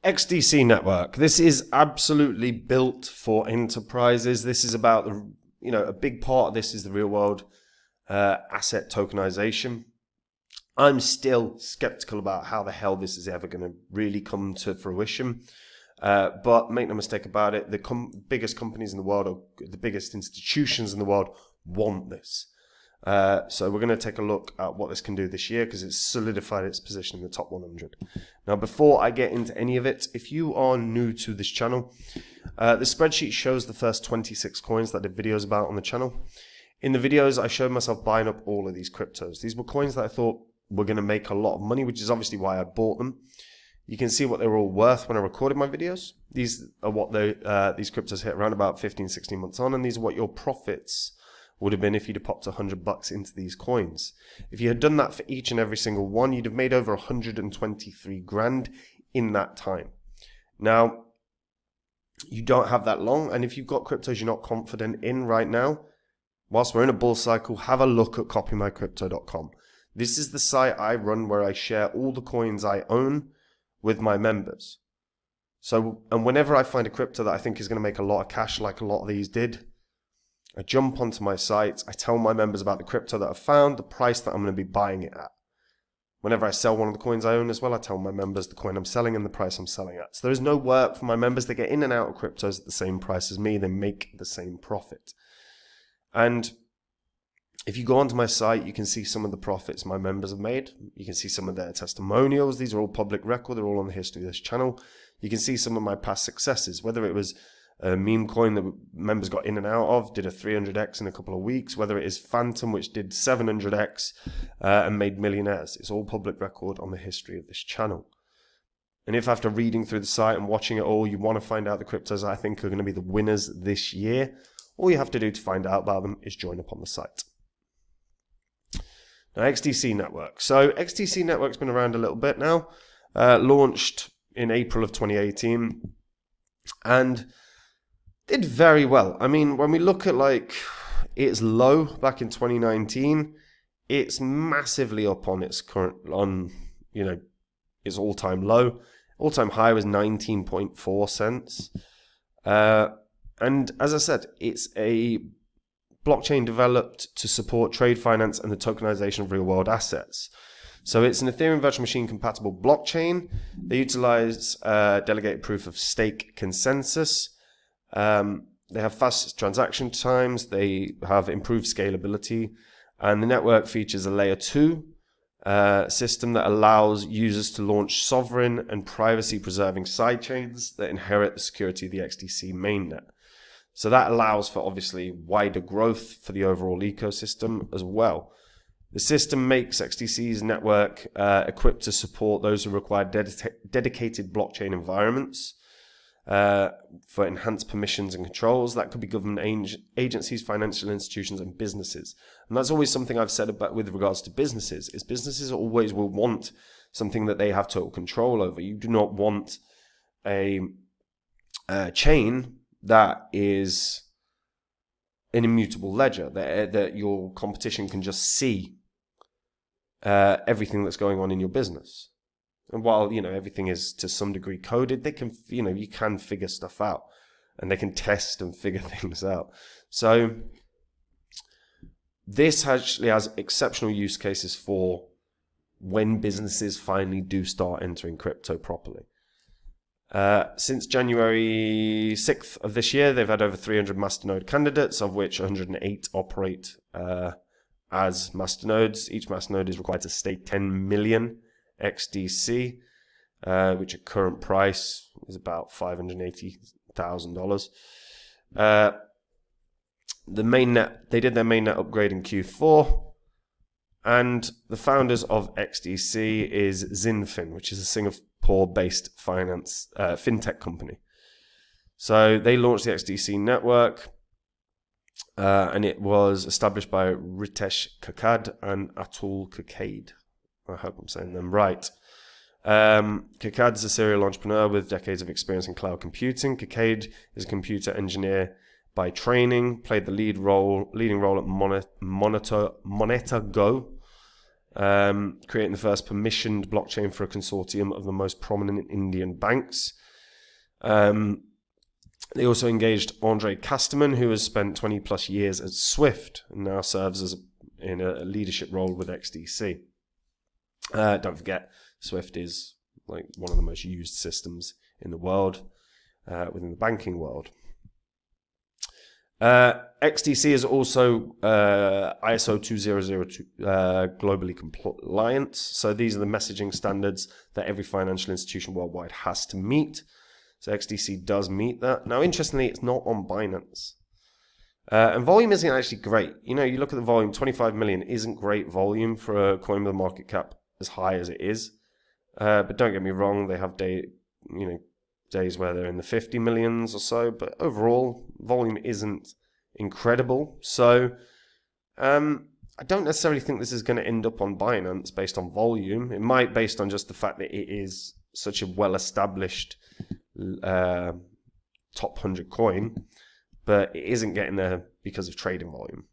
XDC Network. This is absolutely built for enterprises. This is about, a big part of this is the real world asset tokenization. I'm still skeptical about how the hell this is ever going to really come to fruition. But make no mistake about it, the biggest companies in the world, or the biggest institutions in the world, want this. So we're going to take a look at what this can do this year, because it's solidified its position in the top 100. Now, before I get into any of it, if you are new to this channel, the spreadsheet shows the first 26 coins that I did videos about on the channel. In the videos, I showed myself buying up all of these cryptos. These were coins that I thought were going to make a lot of money, which is obviously why I bought them. You can see what they were all worth when I recorded my videos. These are what these cryptos hit around about 15, 16 months on, and these are what your profits would have been if you'd have popped $100 into these coins. If you had done that for each and every single one, you'd have made over 123 grand in that time. Now, you don't have that long, and if you've got cryptos you're not confident in right now, whilst we're in a bull cycle, have a look at copymycrypto.com. This is the site I run where I share all the coins I own with my members. So, and whenever I find a crypto that I think is going to make a lot of cash, like a lot of these did, I jump onto my site, I tell my members about the crypto that I've found, the price that I'm going to be buying it at. Whenever I sell one of the coins I own as well, I tell my members the coin I'm selling and the price I'm selling at. So there is no work for my members. They get in and out of cryptos at the same price as me. They make the same profit. And if you go onto my site, you can see some of the profits my members have made. You can see some of their testimonials. These are all public record. They're all on the history of this channel. You can see some of my past successes, whether it was a meme coin that members got in and out of, did a 300x in a couple of weeks, whether it is Phantom, which did 700x and made millionaires. It's all public record on the history of this channel. And if after reading through the site and watching it all, you want to find out the cryptos I think are going to be the winners this year, all you have to do to find out about them is join up on the site. Now, XDC Network. So XDC Network's been around a little bit now, launched in April of 2018, and did very well. I mean, when we look at like its low back in 2019, it's massively up on its its all-time low. All-time high was 19.4 cents. And as I said, it's a blockchain developed to support trade finance and the tokenization of real-world assets. So it's an Ethereum virtual machine compatible blockchain. They utilize delegated proof of stake consensus. They have fast transaction times. They have improved scalability, and the network features a layer 2 system that allows users to launch sovereign and privacy-preserving sidechains that inherit the security of the XDC mainnet. So that allows for obviously wider growth for the overall ecosystem as well. The system makes XDC's network equipped to support those who require dedicated blockchain environments for enhanced permissions and controls. That could be government agencies, financial institutions, and businesses. And that's always something I've said about with regards to businesses, is businesses always will want something that they have total control over. You do not want a chain that is an immutable ledger, that your competition can just see everything that's going on in your business. And while, everything is to some degree coded, they can, you can figure stuff out, and they can test and figure things out. So this actually has exceptional use cases for when businesses finally do start entering crypto properly. Since January 6th of this year, they've had over 300 masternode candidates, of which 108 operate as masternodes. Each masternode is required to stake 10 million XDC, which at current price is about $580,000. The mainnet, they did their mainnet upgrade in Q4, and the founders of XDC is Zinfin, which is a Singapore-based fintech company. So they launched the XDC network, and it was established by Ritesh Kakad and Atul Kakade. I hope I'm saying them right. Kakad is a serial entrepreneur with decades of experience in cloud computing. Kakade is a computer engineer by training, played the leading role at Moneta Go, creating the first permissioned blockchain for a consortium of the most prominent Indian banks. They also engaged Andre Casterman, who has spent 20 plus years at Swift and now serves in a leadership role with XDC. Don't forget, Swift is like one of the most used systems in the world, within the banking world. XDC is also ISO 2002 globally compliant. So these are the messaging standards that every financial institution worldwide has to meet. So XDC does meet that. Now, interestingly, it's not on Binance. And volume isn't actually great. You know, you look at the volume, 25 million isn't great volume for a coin with a market cap as high as it is. But don't get me wrong, they have days where they're in the 50 millions or so. But overall, volume isn't incredible. So I don't necessarily think this is going to end up on Binance based on volume. It might based on just the fact that it is such a well-established top 100 coin, but it isn't getting there because of trading volume.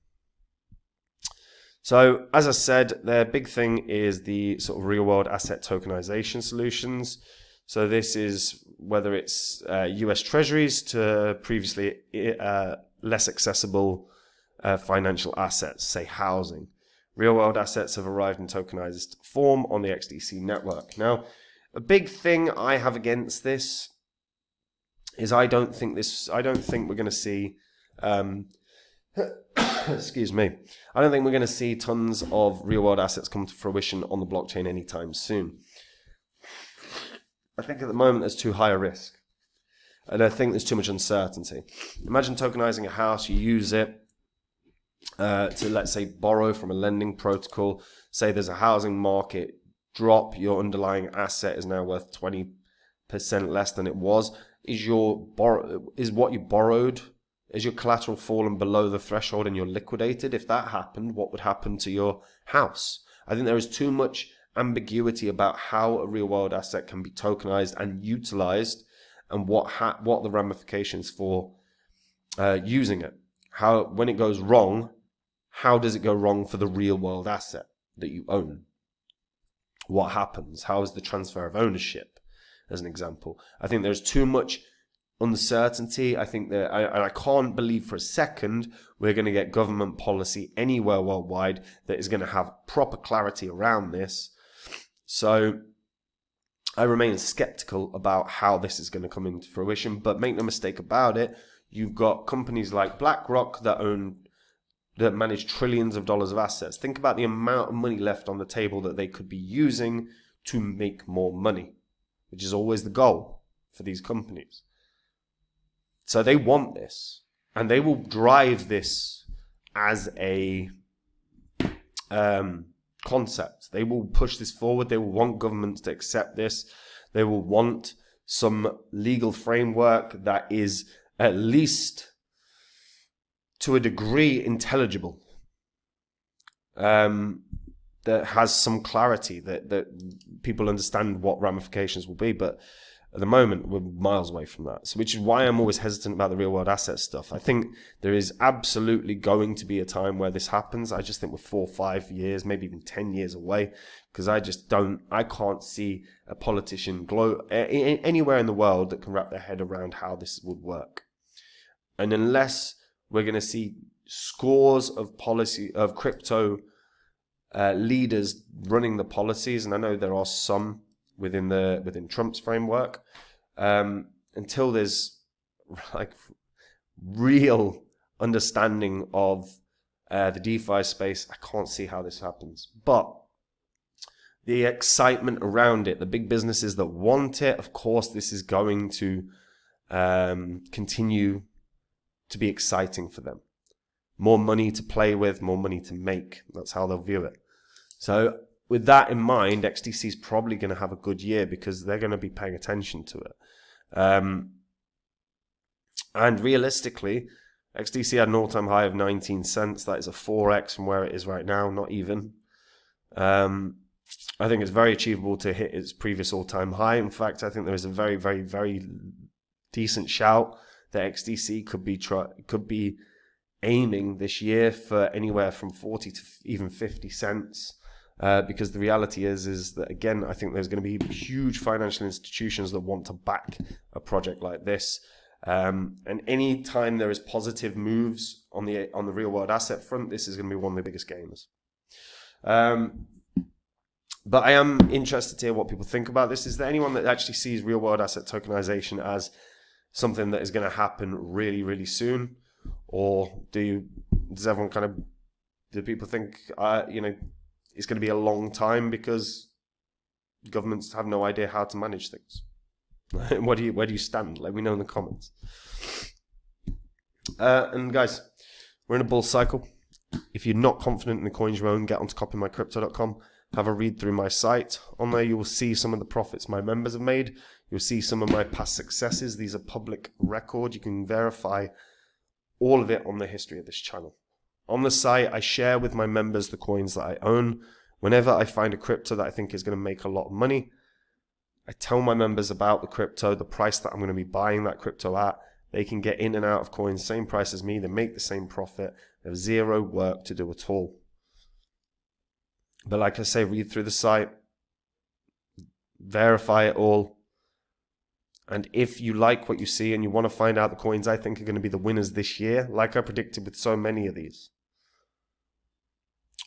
So as I said, their big thing is the sort of real world asset tokenization solutions. So this is whether it's US treasuries to previously less accessible financial assets, say housing. Real world assets have arrived in tokenized form on the XDC network. Now, a big thing I have against this is I don't think we're going to see, excuse me, I don't think we're going to see tons of real world assets come to fruition on the blockchain anytime soon. I think at the moment there's too high a risk. And I think there's too much uncertainty. Imagine tokenizing a house, you use it to, let's say, borrow from a lending protocol. Say there's a housing market drop, your underlying asset is now worth 20% less than it was. Is what you borrowed, is your collateral fallen below the threshold and you're liquidated? If that happened, what would happen to your house? I think there is too much ambiguity about how a real world asset can be tokenized and utilized, and what the ramifications for using it. How, when it goes wrong, how does it go wrong for the real world asset that you own? What happens? How is the transfer of ownership, as an example? I think there's too much uncertainty. I think that I can't believe for a second we're going to get government policy anywhere worldwide that is going to have proper clarity around this. So I remain skeptical about how this is going to come into fruition. But make no mistake about it, you've got companies like BlackRock that manage trillions of dollars of assets. Think about the amount of money left on the table that they could be using to make more money, which is always the goal for these companies. So they want this, and they will drive this as a concept. They will push this forward. They will want governments to accept this. They will want some legal framework that is at least to a degree intelligible, that has some clarity, that people understand what ramifications will be. But at the moment, we're miles away from that. So, which is why I'm always hesitant about the real world asset stuff. I think there is absolutely going to be a time where this happens. I just think we're 4 or 5 years, maybe even 10 years away, because I can't see a politician anywhere in the world that can wrap their head around how this would work. And unless we're going to see scores of crypto leaders running the policies, and I know there are some within Trump's framework, until there's like real understanding of the DeFi space, I can't see how this happens. But the excitement around it, the big businesses that want it, of course, this is going to continue to be exciting for them. More money to play with, more money to make. That's how they'll view it. So with that in mind, XDC is probably going to have a good year because they're going to be paying attention to it. And realistically, XDC had an all-time high of 19 cents. That is a 4x from where it is right now, not even. I think it's very achievable to hit its previous all-time high. In fact, I think there is a very, very, very decent shout that XDC could be aiming this year for anywhere from 40 to even 50 cents. because the reality is that, again, I think there's going to be huge financial institutions that want to back a project like this. And any time there is positive moves on the real world asset front, this is going to be one of the biggest gains. But I am interested to hear what people think about this. Is there anyone that actually sees real world asset tokenization as something that is going to happen really, really soon? Or does everyone kind of, do people think, it's going to be a long time because governments have no idea how to manage things? Where do you stand? Let me know in the comments. And guys, we're in a bull cycle. If you're not confident in the coins you own, get onto copymycrypto.com. Have a read through my site. On there, you will see some of the profits my members have made. You'll see some of my past successes. These are public record. You can verify all of it on the history of this channel. On the site, I share with my members the coins that I own. Whenever I find a crypto that I think is going to make a lot of money, I tell my members about the crypto, the price that I'm going to be buying that crypto at. They can get in and out of coins, same price as me. They make the same profit. They have zero work to do at all. But like I say, read through the site, verify it all. And if you like what you see and you want to find out the coins I think are going to be the winners this year, like I predicted with so many of these,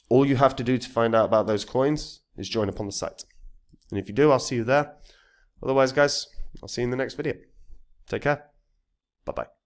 all you have to do to find out about those coins is join up on the site. And if you do, I'll see you there. Otherwise, guys, I'll see you in the next video. Take care. Bye-bye.